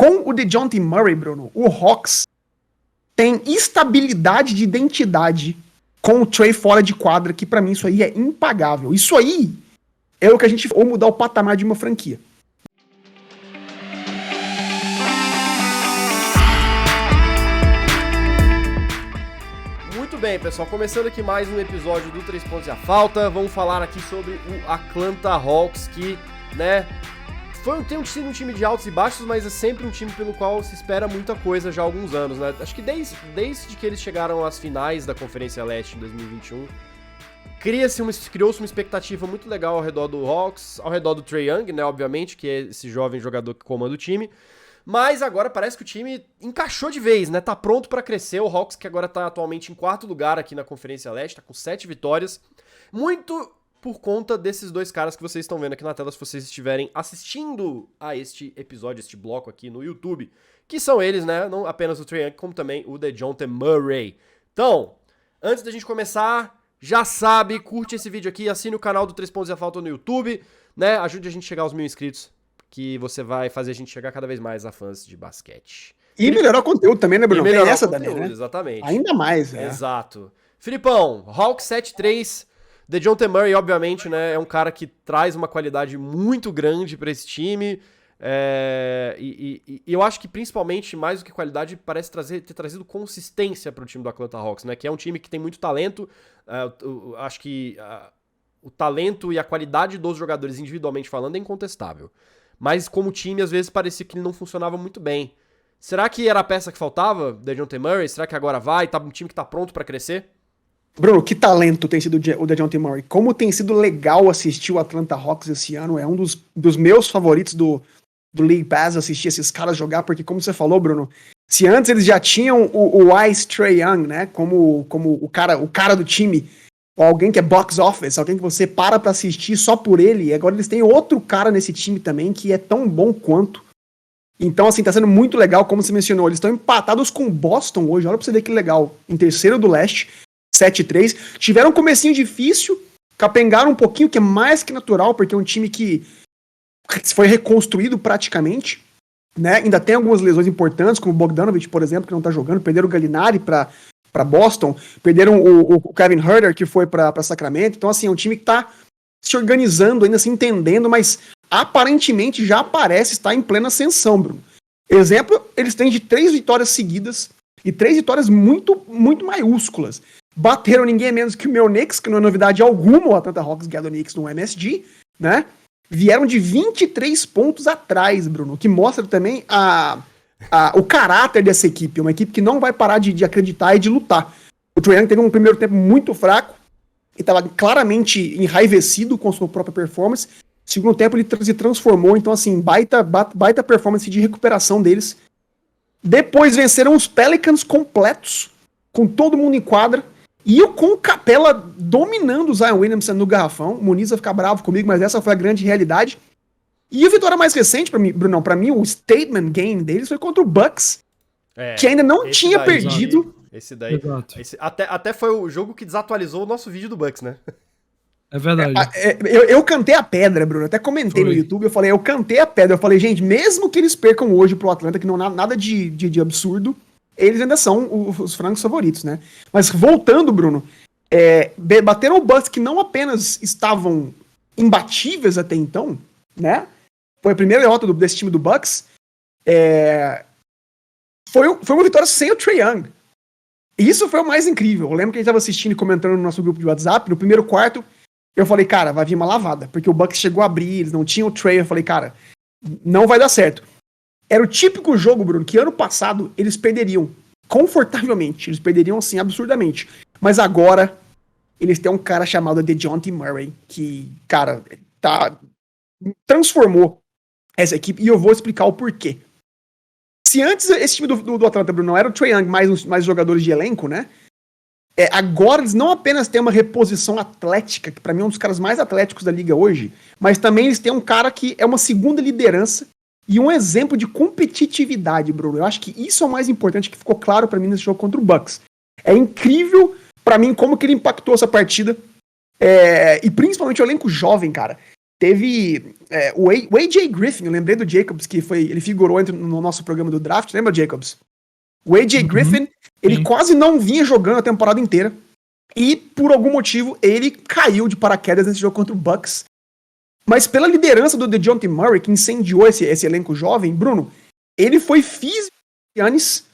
com o DeJounte Murray, Bruno, o Hawks tem estabilidade de identidade com o Trae fora de quadra, que pra mim isso aí é impagável. Isso aí é o que a gente... ou mudar o patamar de uma franquia. Muito bem, pessoal, começando aqui mais um episódio do 3 Pontos e a Falta. Vamos falar aqui sobre o Atlanta Hawks, que, né, tem sido um time de altos e baixos, mas é sempre um time pelo qual se espera muita coisa já há alguns anos, né? Acho que desde que eles chegaram às finais da Conferência Leste em 2021, criou-se uma expectativa muito legal ao redor do Hawks, ao redor do Trae Young, né, obviamente, que é esse jovem jogador que comanda o time. Mas agora parece que o time encaixou de vez, né? Tá pronto pra crescer. O Hawks, que agora tá atualmente em 4º lugar aqui na Conferência Leste, tá com 7 vitórias. Muito por conta desses dois caras que vocês estão vendo aqui na tela, se vocês estiverem assistindo a este episódio, este bloco aqui no YouTube, que são eles, né? Não apenas o Trae Young, como também o DeJounte Murray. Então, antes da gente começar, já sabe, curte esse vídeo aqui, assine o canal do 3 Pontos e a Falta no YouTube, né? Ajude a gente a chegar aos 1.000 inscritos, que você vai fazer a gente chegar cada vez mais a fãs de basquete. E melhorar o conteúdo também, né, Bruno? E melhorar essa o conteúdo, também, né? Exatamente. Ainda mais, né? Exato. Filipão, Hawks 7-3, DeJounte Murray, obviamente, né, é um cara que traz uma qualidade muito grande pra esse time, e eu acho que principalmente, mais do que qualidade, parece ter trazido consistência pro time do Atlanta Hawks, né, que é um time que tem muito talento, acho que o talento e a qualidade dos jogadores individualmente falando é incontestável. Mas como time, às vezes, parecia que ele não funcionava muito bem. Será que era a peça que faltava, DeJounte Murray? Será que agora vai? Tá um time que tá pronto pra crescer? Bruno, que talento tem sido o DeJounte Murray. Como tem sido legal assistir o Atlanta Hawks esse ano. É um dos meus favoritos do League Pass, assistir esses caras jogar, porque como você falou, Bruno, se antes eles já tinham o Ice Trae Young, né, como o cara do time, ou alguém que é box office, alguém que você para pra assistir só por ele, agora eles têm outro cara nesse time também que é tão bom quanto. Então, assim, tá sendo muito legal, como você mencionou, eles estão empatados com o Boston hoje, olha pra você ver que legal, em terceiro do leste, 7-3, tiveram um comecinho difícil, capengaram um pouquinho, que é mais que natural, porque é um time que foi reconstruído praticamente, né, ainda tem algumas lesões importantes, como o Bogdanovic, por exemplo, que não tá jogando, perderam o Gallinari pra Boston, perderam o Kevin Huerter, que foi pra Sacramento. Então, assim, é um time que tá se organizando, ainda se entendendo, mas aparentemente já parece estar em plena ascensão, Bruno. Exemplo, eles têm de 3 vitórias seguidas, e 3 vitórias muito, muito maiúsculas. Bateram ninguém menos que o meu Knicks, que não é novidade alguma, o Atlanta Hawks ganhou o Knicks no MSG, né? Vieram de 23 pontos atrás, Bruno, que mostra também o caráter dessa equipe, uma equipe que não vai parar de acreditar e de lutar. O Trae Young teve um primeiro tempo muito fraco e estava claramente enraivecido com a sua própria performance. Segundo tempo ele se transformou, então assim, baita performance de recuperação deles. Depois venceram os Pelicans completos, com todo mundo em quadra, e com o Capela dominando o Zion Williamson no garrafão. O Muniz vai ficar bravo comigo, mas essa foi a grande realidade. E a vitória mais recente, pra mim, Brunão, pra mim o statement game deles foi contra o Bucks, que ainda não tinha perdido. Esse daí. Até foi o jogo que desatualizou o nosso vídeo do Bucks, né? É verdade. Eu cantei a pedra, Bruno. Até comentei no YouTube, eu cantei a pedra. Eu falei, gente, mesmo que eles percam hoje pro Atlanta, que não há nada de absurdo, eles ainda são os francos favoritos, né? Mas voltando, Bruno, bateram o Bucks, que não apenas estavam imbatíveis até então, né? Foi a primeira derrota desse time do Bucks. Foi uma vitória sem o Trae Young. Isso foi o mais incrível. Eu lembro que a gente estava assistindo e comentando no nosso grupo de WhatsApp, no primeiro quarto, eu falei, cara, vai vir uma lavada, porque o Bucks chegou a abrir, eles não tinham o Trae, eu falei, cara, não vai dar certo. Era o típico jogo, Bruno, que ano passado eles perderiam confortavelmente, eles perderiam assim, absurdamente. Mas agora, eles têm um cara chamado DeJounte Murray, que, cara, transformou essa equipe, e eu vou explicar o porquê. Se antes esse time do Atlanta, Bruno, era o Trae Young mais jogadores de elenco, né? Agora eles não apenas têm uma reposição atlética, que pra mim é um dos caras mais atléticos da liga hoje, mas também eles têm um cara que é uma segunda liderança e um exemplo de competitividade, Bruno. Eu acho que isso é o mais importante, que ficou claro pra mim nesse jogo contra o Bucks. É incrível pra mim como que ele impactou essa partida, e principalmente o elenco jovem, cara. teve o AJ Griffin, eu lembrei do Jacobs, que ele figurou no nosso programa do draft, lembra, Jacobs? O AJ Griffin, ele quase não vinha jogando a temporada inteira, e por algum motivo ele caiu de paraquedas nesse jogo contra o Bucks. Mas pela liderança do DeJounte Murray, que incendiou esse elenco jovem, Bruno, ele foi físico, Giannis,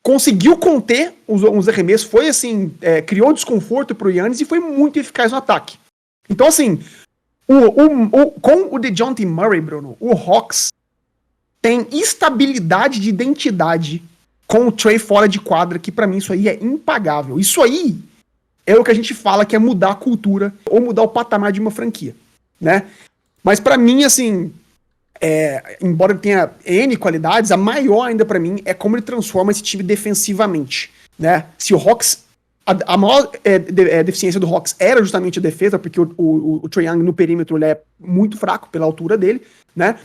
conseguiu conter os arremessos, foi assim, criou desconforto pro Giannis e foi muito eficaz no ataque. Então, assim, com o DeJounte Murray, Bruno, o Hawks tem estabilidade de identidade com o Trae fora de quadra, que pra mim isso aí é impagável. Isso aí é o que a gente fala que é mudar a cultura ou mudar o patamar de uma franquia, né? Mas pra mim, assim, embora ele tenha N qualidades, a maior ainda pra mim é como ele transforma esse time defensivamente, né? Se o Hawks... A maior deficiência do Hawks era justamente a defesa, porque o Trae Young no perímetro ele é muito fraco pela altura dele, né?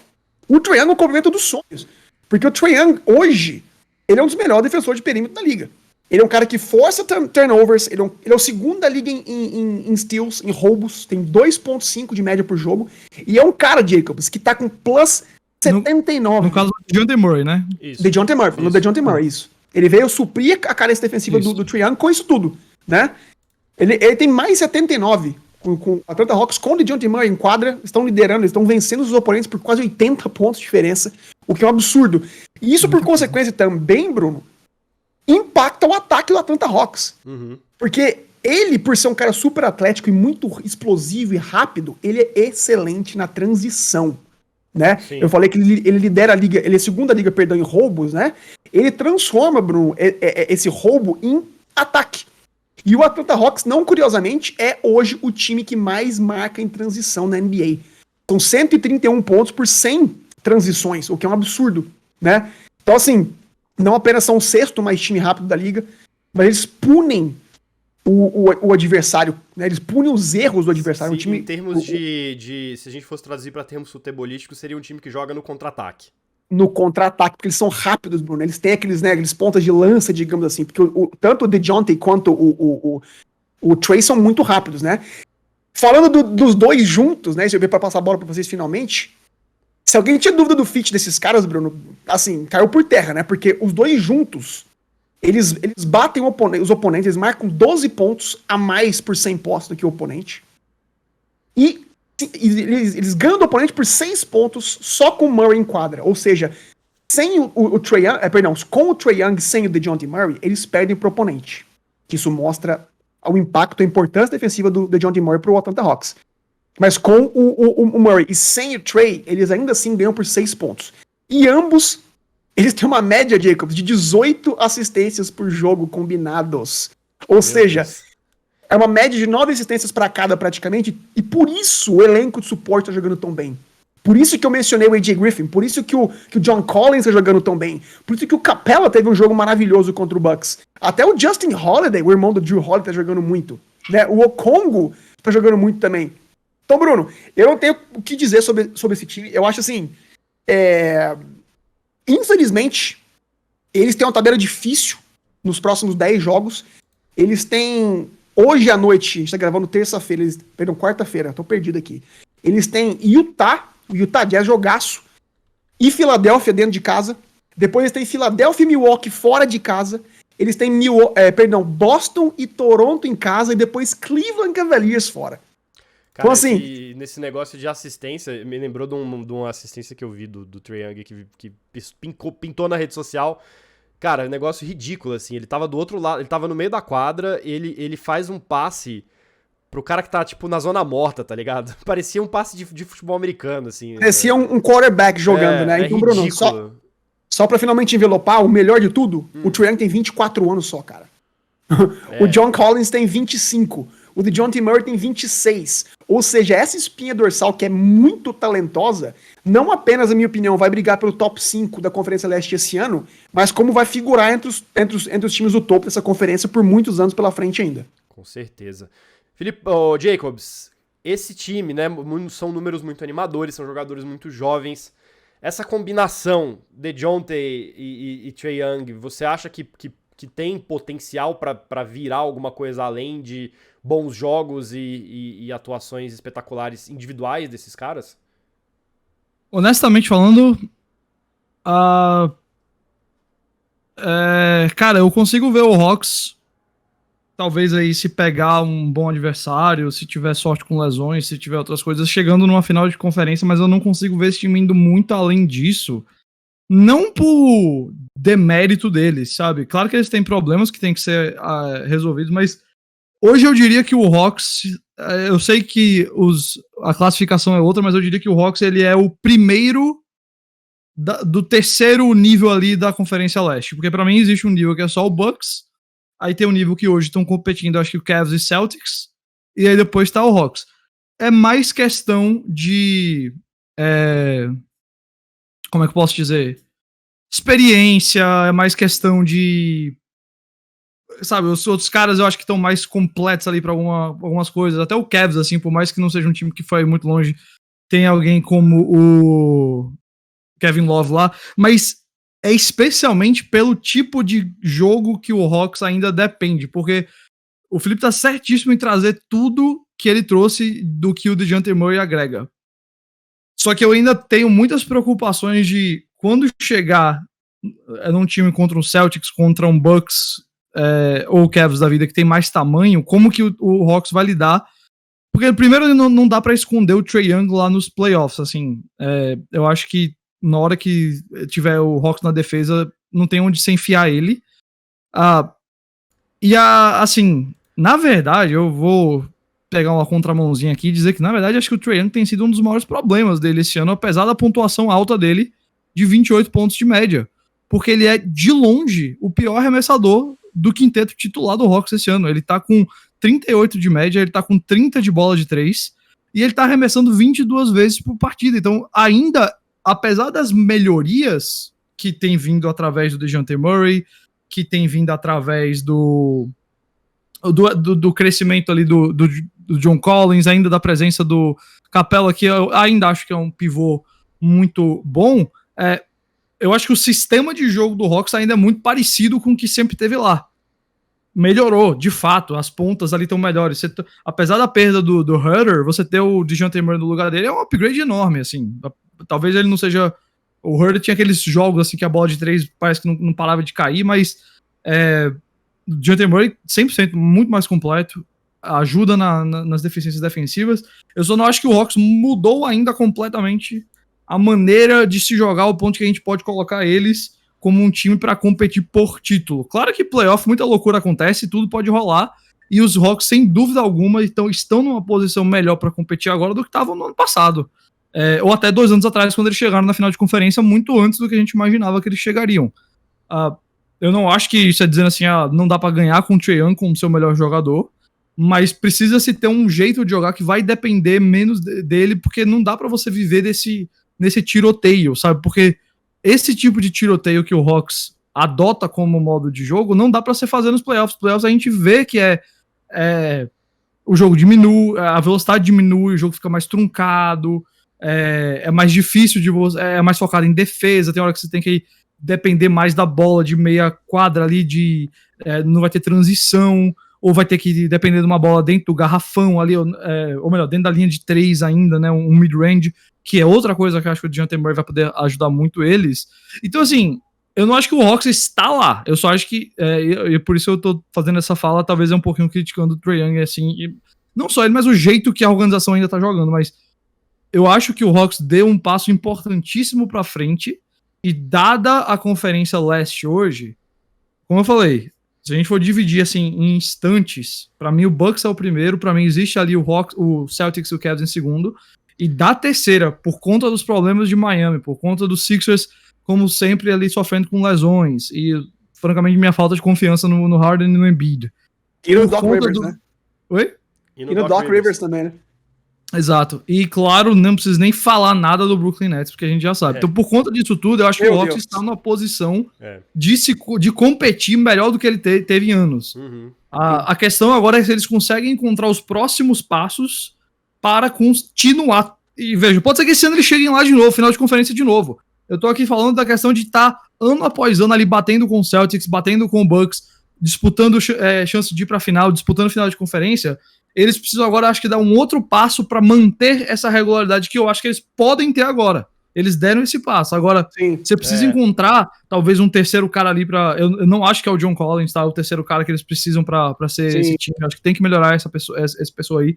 O Trae Young é o complemento dos sonhos, porque o Trae Young hoje ele é um dos melhores defensores de perímetro da liga. Ele é um cara que força turnovers, ele é o segundo da liga em steals, em roubos, tem 2.5 de média por jogo, e é um cara, Jacobs, que tá com plus 79. No caso do DeJounte Murray, né? Isso. DeJounte Murray, no DeJounte Murray, isso. Ele veio suprir a carência defensiva do Trae Young com isso tudo, né? Ele tem mais 79 com a Atlanta Hawks, com o DeJounte Murray em quadra, estão liderando, eles estão vencendo os oponentes por quase 80 pontos de diferença, o que é um absurdo. E isso, por consequência, também, Bruno, impacta o ataque do Atlanta Hawks. Uhum. Porque ele, por ser um cara super atlético e muito explosivo e rápido, ele é excelente na transição, né? Sim. Eu falei que ele lidera a liga, ele é a segunda liga, perdão, em roubos, né? Ele transforma, Bruno, esse roubo em ataque. E o Atlanta Hawks, não curiosamente, é hoje o time que mais marca em transição na NBA. São 131 pontos por 100 transições, o que é um absurdo, né? Então, assim, não apenas são o sexto mais time rápido da liga, mas eles punem o adversário, né? Eles punem os erros do adversário. Sim, em termos de... Se a gente fosse traduzir para termos futebolísticos, seria um time que joga no contra-ataque. No contra-ataque, porque eles são rápidos, Bruno. Eles têm aqueles pontas de lança, digamos assim. Porque tanto o DeJounte quanto o Trae são muito rápidos, né? Falando dos dois juntos, né? Se eu ver pra passar a bola pra vocês finalmente. Se alguém tinha dúvida do fit desses caras, Bruno, assim, caiu por terra, né? Porque os dois juntos, eles batem os oponentes, eles marcam 12 pontos a mais por 100 postos do que o oponente. E eles ganham do oponente por 6 pontos só com o Murray em quadra. Ou seja, sem o Trae Young, com o Trae Young sem o DeJounte Murray, eles perdem pro oponente. Isso mostra o impacto, a importância defensiva do DeJounte Murray pro Atlanta Hawks. Mas com o Murray e sem o Trae, eles ainda assim ganham por 6 pontos. E ambos, eles têm uma média, Jacobs, de 18 assistências por jogo combinados. Ou seja... Deus. É uma média de 9 assistências pra cada, praticamente, e por isso o elenco de suporte tá jogando tão bem. Por isso que eu mencionei o AJ Griffin, por isso que o John Collins tá jogando tão bem, por isso que o Capella teve um jogo maravilhoso contra o Bucks. Até o Justin Holiday, o irmão do Drew Holiday, tá jogando muito. Né? O Okongo tá jogando muito também. Então, Bruno, eu não tenho o que dizer sobre esse time. Eu acho assim, infelizmente, eles têm uma tabela difícil nos próximos 10 jogos. Eles têm... Hoje à noite, a gente tá gravando terça-feira, quarta-feira, tô perdido aqui. Eles têm o Utah Jazz jogaço, e Filadélfia dentro de casa. Depois eles têm Filadélfia e Milwaukee fora de casa. Eles têm Boston e Toronto em casa, e depois Cleveland Cavaliers fora. Cara, então, assim, nesse negócio de assistência, me lembrou de uma assistência que eu vi do Trae Young que pintou na rede social. Cara, negócio ridículo, assim, ele tava do outro lado, ele tava no meio da quadra, ele faz um passe pro cara que tá, tipo, na zona morta, tá ligado? Parecia um passe de futebol americano, assim. Parecia um quarterback jogando, né? Então, Bruno, só pra finalmente envelopar, o melhor de tudo, o Trae Young tem 24 anos só, cara. O John Collins tem 25, o DeJounte Murray tem 26. Ou seja, essa espinha dorsal que é muito talentosa, não apenas, na minha opinião, vai brigar pelo top 5 da Conferência Leste esse ano, mas como vai figurar entre os times do topo dessa conferência por muitos anos pela frente ainda. Com certeza. Jacobs, esse time, né, são números muito animadores, são jogadores muito jovens. Essa combinação DeJounte e Trae Young, você acha que tem potencial para virar alguma coisa além de bons jogos e atuações espetaculares individuais desses caras? Honestamente falando, cara, eu consigo ver o Hawks, talvez aí se pegar um bom adversário, se tiver sorte com lesões, se tiver outras coisas, chegando numa final de conferência, mas eu não consigo ver esse time indo muito além disso. Não por demérito deles, sabe? Claro que eles têm problemas que têm que ser resolvidos, mas hoje eu diria que o Hawks, eu sei que a classificação é outra, mas eu diria que o Hawks ele é o primeiro do terceiro nível ali da Conferência Leste, porque pra mim existe um nível que é só o Bucks, aí tem um nível que hoje estão competindo, acho que o Cavs e Celtics, e aí depois tá o Hawks. É mais questão de como é que eu posso dizer? Experiência, é mais questão de, sabe, os outros caras eu acho que estão mais completos ali pra algumas coisas, até o Cavs, assim, por mais que não seja um time que foi muito longe, tem alguém como o Kevin Love lá, mas é especialmente pelo tipo de jogo que o Hawks ainda depende, porque o Felipe tá certíssimo em trazer tudo que ele trouxe do que o DeJounte Murray agrega. Só que eu ainda tenho muitas preocupações de quando chegar num time contra um Celtics, contra um Bucks ou Cavs da vida que tem mais tamanho, como que o Hawks vai lidar. Porque primeiro não dá pra esconder o Trae Young lá nos playoffs, assim. Eu acho que na hora que tiver o Hawks na defesa, não tem onde se enfiar ele. Assim, na verdade, eu vou pegar uma contramãozinha aqui e dizer que, na verdade, acho que o Trae Young tem sido um dos maiores problemas dele esse ano, apesar da pontuação alta dele de 28 pontos de média. Porque ele é, de longe, o pior arremessador do quinteto titular do Hawks esse ano. Ele tá com 38 de média, ele tá com 30 de bola de 3, e ele tá arremessando 22 vezes por partida. Então, ainda, apesar das melhorias que tem vindo através do DeJounte Murray, que tem vindo através do crescimento ali do John Collins, ainda da presença do Capela, que eu ainda acho que é um pivô muito bom, eu acho que o sistema de jogo do Hawks ainda é muito parecido com o que sempre teve lá. Melhorou, de fato, as pontas ali estão melhores. Apesar da perda do Huerter, você ter o DeJounte Murray no lugar dele é um upgrade enorme, assim. Talvez ele não seja... O Huerter tinha aqueles jogos assim que a bola de 3 parece que não parava de cair, mas o DeJounte Murray 100% muito mais completo, ajuda nas deficiências defensivas. Eu só não acho que o Hawks mudou ainda completamente a maneira de se jogar, ao ponto que a gente pode colocar eles como um time para competir por título. Claro que playoff, muita loucura acontece, tudo pode rolar, e os Hawks, sem dúvida alguma, estão numa posição melhor para competir agora do que estavam no ano passado. Ou até 2 anos atrás, quando eles chegaram na final de conferência, muito antes do que a gente imaginava que eles chegariam. Eu não acho que isso é dizendo assim, não dá para ganhar com o Trae Young como seu melhor jogador, mas precisa-se ter um jeito de jogar que vai depender menos dele, porque não dá para você viver nesse tiroteio, sabe? Porque esse tipo de tiroteio que o Hawks adota como modo de jogo, não dá para você fazer nos playoffs. Nos playoffs a gente vê que o jogo diminui, a velocidade diminui, o jogo fica mais truncado, é mais difícil de você, é mais focado em defesa, tem hora que você tem que depender mais da bola de meia quadra ali, não vai ter transição, ou vai ter que depender de uma bola dentro do garrafão ali, ou melhor, dentro da linha de 3 ainda, né, um mid-range, que é outra coisa que eu acho que o DeJounte Murray vai poder ajudar muito eles. Então, assim, eu não acho que o Hawks está lá, eu só acho que, e por isso eu tô fazendo essa fala, talvez um pouquinho criticando o Trae Young, assim, e não só ele, mas o jeito que a organização ainda tá jogando, mas eu acho que o Hawks deu um passo importantíssimo pra frente, e dada a Conferência Leste hoje, como eu falei, se a gente for dividir assim em instantes, pra mim o Bucks é o primeiro, pra mim existe ali o Celtics e o Cavs em segundo, e da terceira, por conta dos problemas de Miami, por conta dos Sixers, como sempre, ali sofrendo com lesões, e francamente minha falta de confiança no Harden e no Embiid. E no Doc Rivers, né? Oi? E no Doc Rivers também, né? Exato. E claro, não preciso nem falar nada do Brooklyn Nets, porque a gente já sabe. Então, por conta disso tudo, eu acho que o Hawks está numa posição de competir melhor do que ele teve em anos. Uhum. A questão agora é se eles conseguem encontrar os próximos passos para continuar. E veja, pode ser que esse ano eles cheguem lá de novo, final de conferência de novo. Eu tô aqui falando da questão de estar ano após ano ali batendo com o Celtics, batendo com o Bucks, disputando chance de ir pra final, disputando final de conferência, eles precisam agora, acho que, dar um outro passo para manter essa regularidade que eu acho que eles podem ter agora. Eles deram esse passo. Agora, Sim. você precisa encontrar talvez um terceiro cara ali pra... Eu não acho que é o John Collins, tá? O terceiro cara que eles precisam pra ser Sim. esse time. Eu acho que tem que melhorar essa pessoa aí.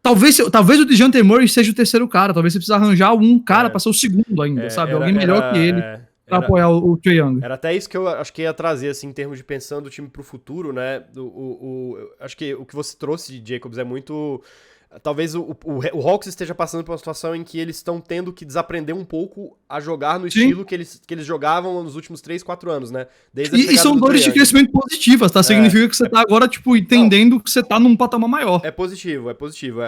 Talvez o DeJounte Murray seja o terceiro cara. Talvez você precise arranjar um cara pra ser o segundo ainda, sabe? Alguém melhor que ele pra apoiar o Trae Young. Era até isso que eu acho que ia trazer, assim, em termos de pensando o time pro futuro, né? Acho que o que você trouxe de Jacobs é muito... Talvez o Hawks esteja passando por uma situação em que eles estão tendo que desaprender um pouco a jogar no estilo que eles jogavam nos últimos 3, 4 anos, né? Desde E são dores de crescimento positivas, tá? Significa que você tá agora, tipo, entendendo que você tá num patamar maior. É positivo.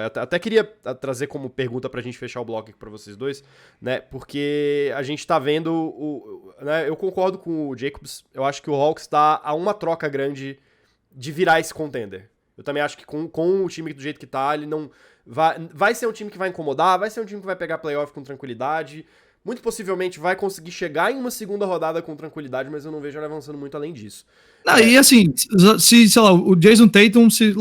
Até queria trazer como pergunta pra gente fechar o bloco aqui pra vocês dois, né? Porque a gente tá vendo né? Eu concordo com o Jacobs. Eu acho que o Hawks tá a uma troca grande de virar esse contender. Eu também acho que com o time do jeito que tá, ele não... Vai ser um time que vai incomodar, vai ser um time que vai pegar playoff com tranquilidade, muito possivelmente vai conseguir chegar em uma segunda rodada com tranquilidade, mas eu não vejo ele avançando muito além disso. E assim, se, sei lá, o Jason Tatum se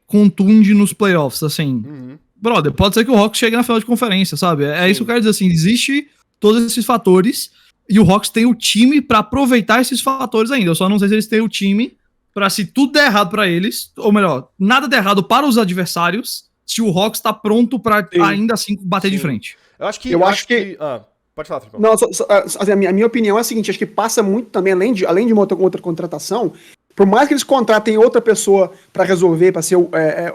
contunde nos playoffs, assim, brother, pode ser que o Hawks chegue na final de conferência, sabe? Isso que eu quero dizer, assim, existe todos esses fatores e o Hawks tem o time pra aproveitar esses fatores ainda. Eu só não sei se eles têm o time pra, se tudo der errado pra eles, ou melhor, nada der errado para os adversários, se o Hawks tá pronto pra ainda assim bater de frente. Eu acho que... pode falar, Filipão. Não, a minha opinião é a seguinte, acho que passa muito também, além de uma outra contratação, por mais que eles contratem outra pessoa pra resolver, pra ser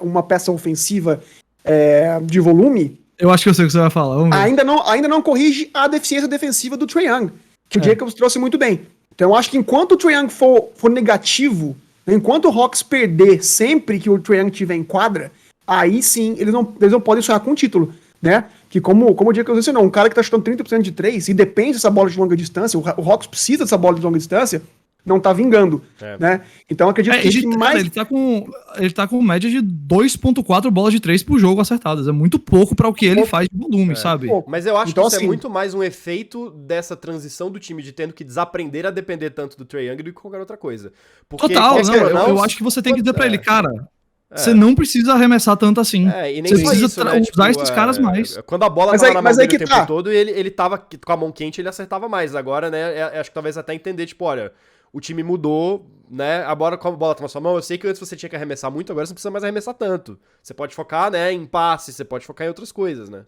uma peça ofensiva de volume... Eu acho que eu sei o que você vai falar, vamos ver. Ainda não corrige a deficiência defensiva do Trae Young, que o Jacobs trouxe muito bem. Então eu acho que enquanto o Trae Young for negativo, enquanto o Hawks perder sempre que o Trae Young tiver em quadra, aí sim eles não podem sonhar com o título, né? Que como o Jacobs mencionou, um cara que tá chutando 30% de 3 e depende dessa bola de longa distância, o Hawks precisa dessa bola de longa distância, não tá vingando, né? Então eu acredito que ele tá com média de 2.4 bolas de 3 por jogo acertadas. É muito pouco pra o que ele faz de volume, sabe? Mas eu acho então, que isso assim, é muito mais um efeito dessa transição do time de tendo que desaprender a depender tanto do Trae Young do que qualquer outra coisa. Porque, total, eu acho que você tem que dizer pra ele, cara, você não precisa arremessar tanto assim. E nem você só precisa isso, né? usar esses caras mais. Quando a bola tava na mão dele o tempo tá. todo, ele tava com a mão quente, ele acertava mais. Agora, né, acho que talvez até entender, tipo, olha, o time mudou, né? Agora com a bola tá na sua mão, eu sei que antes você tinha que arremessar muito, agora você não precisa mais arremessar tanto. Você pode focar, né, em passe, você pode focar em outras coisas, né?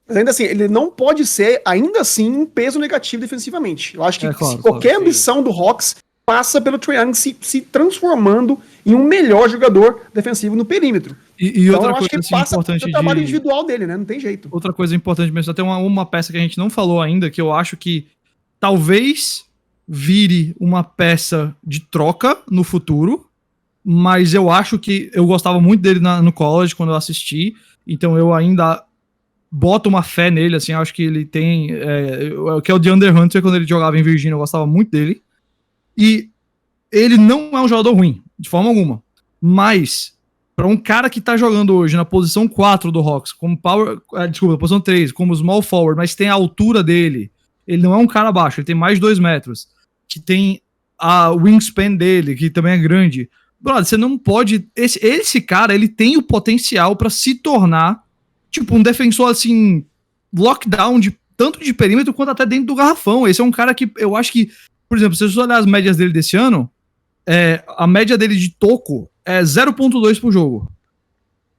Mas ainda assim, ele não pode ser, ainda assim, um peso negativo defensivamente. Eu acho que claro, qualquer ambição do Hawks passa pelo Trae Young se transformando em um melhor jogador defensivo no perímetro. E então outra eu acho coisa que passa importante pelo trabalho individual dele, né? Não tem jeito. Outra coisa importante mesmo, tem uma peça que a gente não falou ainda, que eu acho que talvez vire uma peça de troca no futuro, mas eu acho que eu gostava muito dele no college quando eu assisti, então eu ainda boto uma fé nele, assim, acho que ele tem, que é o DeAndre Hunter, quando ele jogava em Virgínia, eu gostava muito dele, e ele não é um jogador ruim, de forma alguma, mas para um cara que tá jogando hoje na posição 4 do Hawks, como posição 3, como small forward, mas tem a altura dele, ele não é um cara baixo, ele tem mais de 2 metros, que tem a wingspan dele, que também é grande. Brother, você não pode... Esse cara, ele tem o potencial pra se tornar, tipo, um defensor, assim, lockdown, tanto de perímetro quanto até dentro do garrafão. Esse é um cara que eu acho que, por exemplo, se você olhar as médias dele desse ano, a média dele de toco é 0.2 por jogo.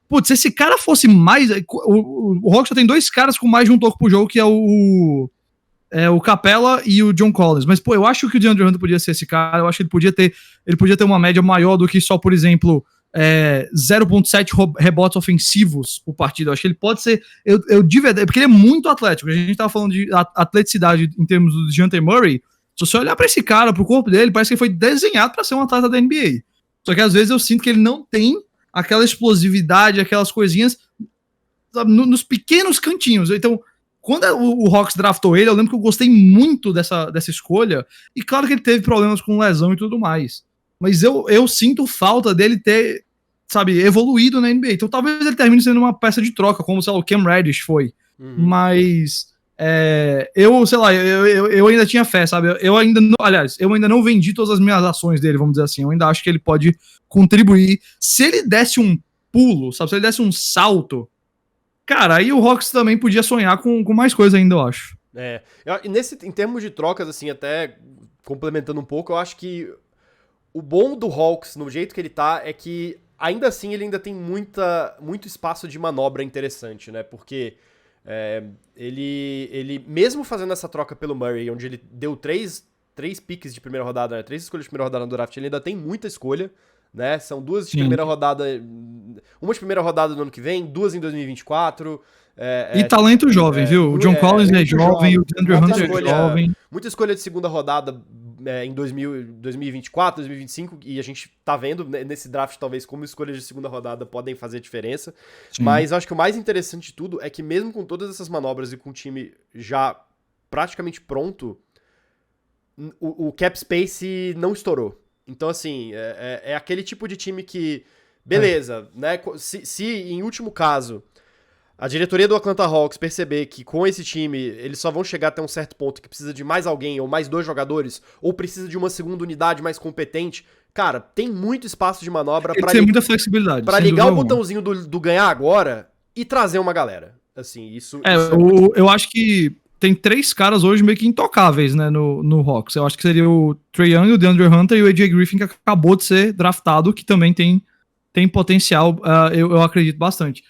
Putz, se esse cara fosse mais... O Hawks só tem 2 caras com mais de um toco por jogo, que é o Capela e o John Collins. Mas, pô, eu acho que o DeAndre Hunter podia ser esse cara. Eu acho que ele podia ter uma média maior do que só, por exemplo, 0.7 rebotes ofensivos por partida. Eu acho que ele pode ser... de verdade, porque ele é muito atlético. A gente tava falando de atleticidade em termos do DeJounte Murray. Se você olhar pra esse cara, pro corpo dele, parece que ele foi desenhado pra ser um atleta da NBA. Só que às vezes eu sinto que ele não tem aquela explosividade, aquelas coisinhas, sabe, nos pequenos cantinhos. Então, quando o Hawks draftou ele, eu lembro que eu gostei muito dessa escolha, e claro que ele teve problemas com lesão e tudo mais, mas eu sinto falta dele ter, sabe, evoluído na NBA. Então talvez ele termine sendo uma peça de troca, como, sei lá, o Cam Reddish foi. Mas Eu, sei lá, eu ainda tinha fé, sabe? Eu ainda não vendi todas as minhas ações dele, vamos dizer assim. Eu ainda acho que ele pode contribuir. Se ele desse um pulo, sabe? Se ele desse um salto, cara, aí o Hawks também podia sonhar com mais coisa ainda, eu acho. Em termos de trocas, assim, até complementando um pouco, eu acho que o bom do Hawks, no jeito que ele tá, é que ainda assim ele ainda tem muito espaço de manobra interessante, né? Porque ele mesmo fazendo essa troca pelo Murray, onde ele deu três piques de primeira rodada, né? 3 escolhas de primeira rodada no draft, ele ainda tem muita escolha, né? São 2 de primeira rodada, uma de primeira rodada no ano que vem, 2 em 2024. E talento jovem, viu? O John Collins é jovem, o DeAndre Hunter é jovem. Muita escolha de segunda rodada em 2024, 2025, e a gente tá vendo nesse draft, talvez, como escolhas de segunda rodada podem fazer diferença. Sim. Mas eu acho que o mais interessante de tudo é que mesmo com todas essas manobras e com o time já praticamente pronto, o cap space não estourou. Então, assim, é aquele tipo de time que, beleza, né? Se em último caso a diretoria do Atlanta Hawks perceber que com esse time eles só vão chegar até um certo ponto que precisa de mais alguém ou mais 2 jogadores, ou precisa de uma segunda unidade mais competente, cara, tem muito espaço de manobra pra ter muita flexibilidade. Pra ligar o botãozinho do ganhar agora e trazer uma galera. Assim, isso eu acho que tem 3 caras hoje meio que intocáveis, né, no Hawks. Eu acho que seria o Trae Young, o DeAndre Hunter e o AJ Griffin, que acabou de ser draftado, que também tem potencial, eu acredito bastante.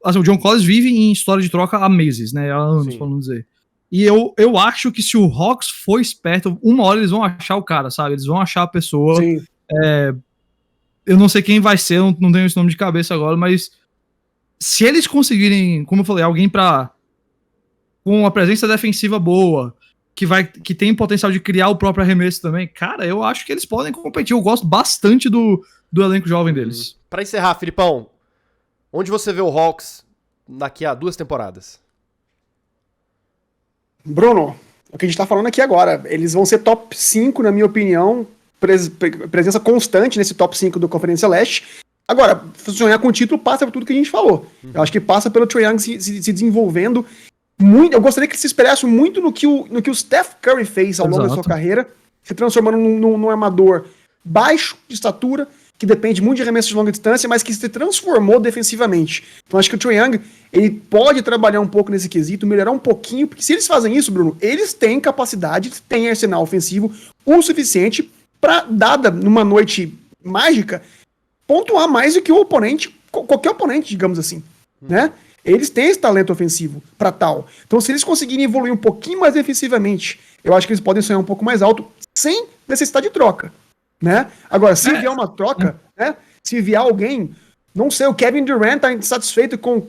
Assim, o John Collins vive em história de troca há meses, né? Há anos, vamos dizer. E eu acho que se o Hawks for esperto, uma hora eles vão achar o cara, sabe? Eles vão achar a pessoa. Sim. Eu não sei quem vai ser, não tenho esse nome de cabeça agora, mas se eles conseguirem, como eu falei, alguém com uma presença defensiva boa, que tem potencial de criar o próprio arremesso também, cara, eu acho que eles podem competir. Eu gosto bastante do elenco jovem deles. Pra encerrar, Filipão, onde você vê o Hawks daqui a 2 temporadas? Bruno, o que a gente tá falando aqui agora, eles vão ser top 5, na minha opinião, presença constante nesse top 5 do Conferência Leste. Agora, sonhar com o título passa por tudo que a gente falou. Eu acho que passa pelo Trae Young se desenvolvendo muito. Eu gostaria que ele se esperasse muito no que o Steph Curry fez ao longo da sua carreira, se transformando num armador baixo de estatura, que depende muito de arremessos de longa distância, mas que se transformou defensivamente. Então acho que o Trae Young, ele pode trabalhar um pouco nesse quesito, melhorar um pouquinho, porque se eles fazem isso, Bruno, eles têm capacidade, têm arsenal ofensivo o suficiente para, dada numa noite mágica, pontuar mais do que o oponente, qualquer oponente, digamos assim, né? Eles têm esse talento ofensivo para tal. Então se eles conseguirem evoluir um pouquinho mais defensivamente, eu acho que eles podem sonhar um pouco mais alto, sem necessidade de troca. Né? Agora, se vier uma troca, né? Se vier alguém, não sei, o Kevin Durant tá insatisfeito com o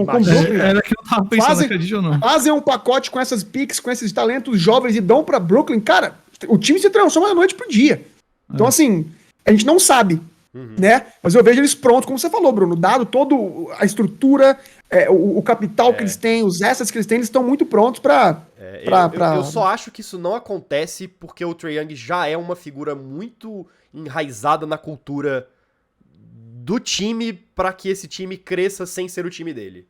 Brooklyn. Era que eu tava pensando, acredito ou não. Fazem um pacote com essas picks, com esses talentos jovens e dão pra Brooklyn, cara, o time se transforma da noite pro dia. Então, assim, a gente não sabe, né? Mas eu vejo eles prontos, como você falou, Bruno, dado toda a estrutura, o capital que eles têm, os assets que eles têm, eles estão muito prontos eu só acho que isso não acontece porque o Trae Young já é uma figura muito enraizada na cultura do time pra que esse time cresça sem ser o time dele.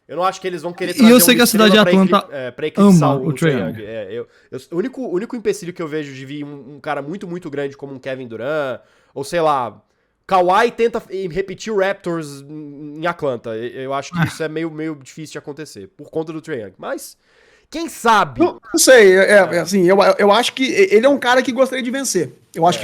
Eu não acho que eles vão querer trazer eu sei que a cidade de Atlanta pra eclipsar ama o Trae Young. O único empecilho que eu vejo de vir um cara muito, muito grande como um Kevin Durant, ou sei lá, Kawhi tenta repetir o Raptors em Atlanta. Eu acho que isso é meio difícil de acontecer, por conta do Trae Young. Mas, quem sabe? Não sei, assim, eu acho que ele é um cara que gostaria de vencer. Eu acho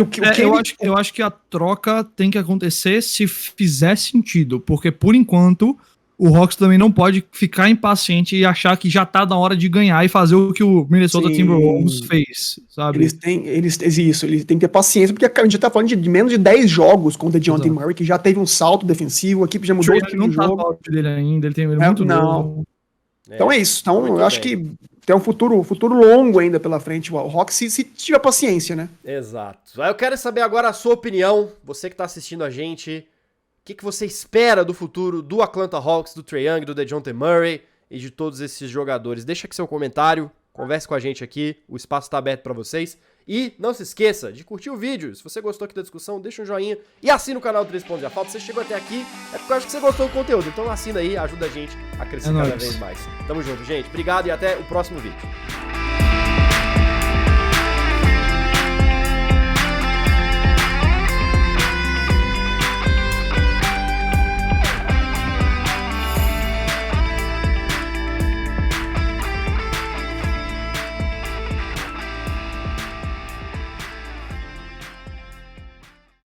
eu acho que a troca tem que acontecer se fizer sentido, porque por enquanto o Hawks também não pode ficar impaciente e achar que já tá na hora de ganhar e fazer o que o Minnesota Timberwolves fez, sabe? Eles têm que ter paciência, porque a gente tá falando de menos de 10 jogos com o DeJounte Murray, que já teve um salto defensivo, a equipe já mudou o não tá no auge dele ainda, ele tem muito novo. Então é isso. Então eu acho que tem um futuro longo ainda pela frente o Hawks, se tiver paciência, né? Exato. Eu quero saber agora a sua opinião, você que tá assistindo a gente. O que você espera do futuro do Atlanta Hawks, do Trae Young, do DeJounte Murray e de todos esses jogadores? Deixa aqui seu comentário, converse com a gente aqui, o espaço tá aberto pra vocês. E não se esqueça de curtir o vídeo. Se você gostou aqui da discussão, deixa um joinha e assina o canal do 3 Pontos e a Falta. Se você chegou até aqui, é porque eu acho que você gostou do conteúdo. Então assina aí, ajuda a gente a crescer cada vez mais. Tamo junto, gente. Obrigado e até o próximo vídeo.